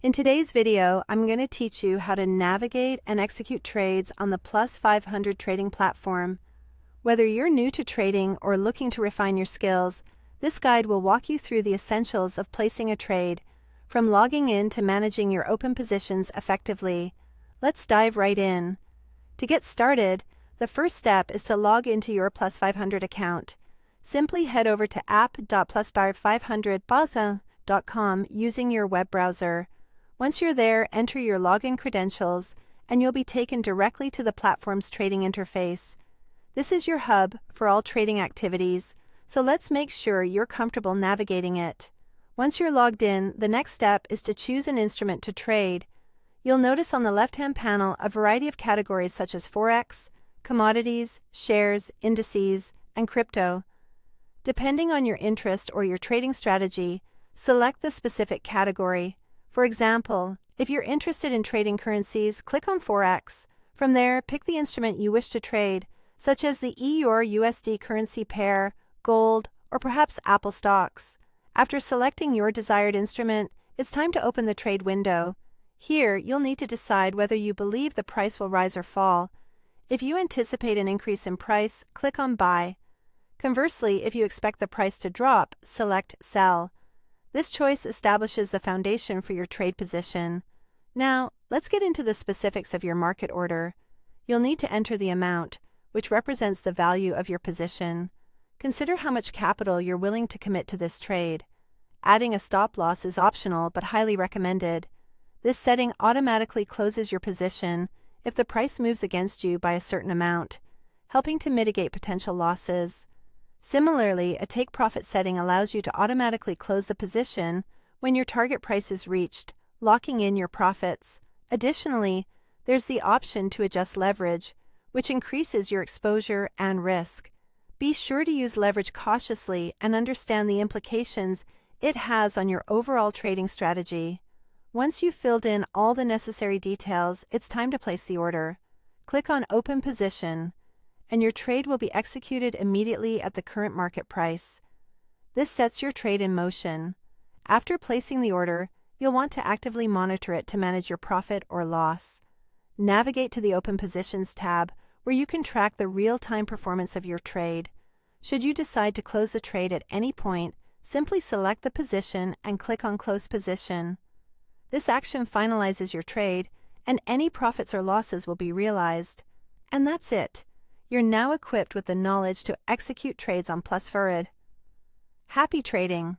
In today's video, I'm going to teach you how to navigate and execute trades on the Plus500 trading platform. Whether you're new to trading or looking to refine your skills, this guide will walk you through the essentials of placing a trade, from logging in to managing your open positions effectively. Let's dive right in. To get started, the first step is to log into your Plus500 account. Simply head over to app.plus500.com using your web browser. Once you're there, enter your login credentials, and you'll be taken directly to the platform's trading interface. This is your hub for all trading activities, so let's make sure you're comfortable navigating it. Once you're logged in, the next step is to choose an instrument to trade. You'll notice on the left-hand panel a variety of categories such as forex, commodities, shares, indices, and crypto. Depending on your interest or your trading strategy, select the specific category. For example, if you're interested in trading currencies, click on Forex. From there, pick the instrument you wish to trade, such as the EUR-USD currency pair, gold, or perhaps Apple stocks. After selecting your desired instrument, it's time to open the trade window. Here, you'll need to decide whether you believe the price will rise or fall. If you anticipate an increase in price, click on Buy. Conversely, if you expect the price to drop, select Sell. This choice establishes the foundation for your trade position. Now, let's get into the specifics of your market order. You'll need to enter the amount, which represents the value of your position. Consider how much capital you're willing to commit to this trade. Adding a stop loss is optional but highly recommended. This setting automatically closes your position if the price moves against you by a certain amount, helping to mitigate potential losses. Similarly, a take-profit setting allows you to automatically close the position when your target price is reached, locking in your profits. Additionally, there's the option to adjust leverage, which increases your exposure and risk. Be sure to use leverage cautiously and understand the implications it has on your overall trading strategy. Once you've filled in all the necessary details, it's time to place the order. Click on Open Position, and your trade will be executed immediately at the current market price. This sets your trade in motion. After placing the order, you'll want to actively monitor it to manage your profit or loss. Navigate to the Open Positions tab, where you can track the real-time performance of your trade. Should you decide to close the trade at any point, simply select the position and click on Close Position. This action finalizes your trade, and any profits or losses will be realized. And that's it. You're now equipped with the knowledge to execute trades on Plus500. Happy trading!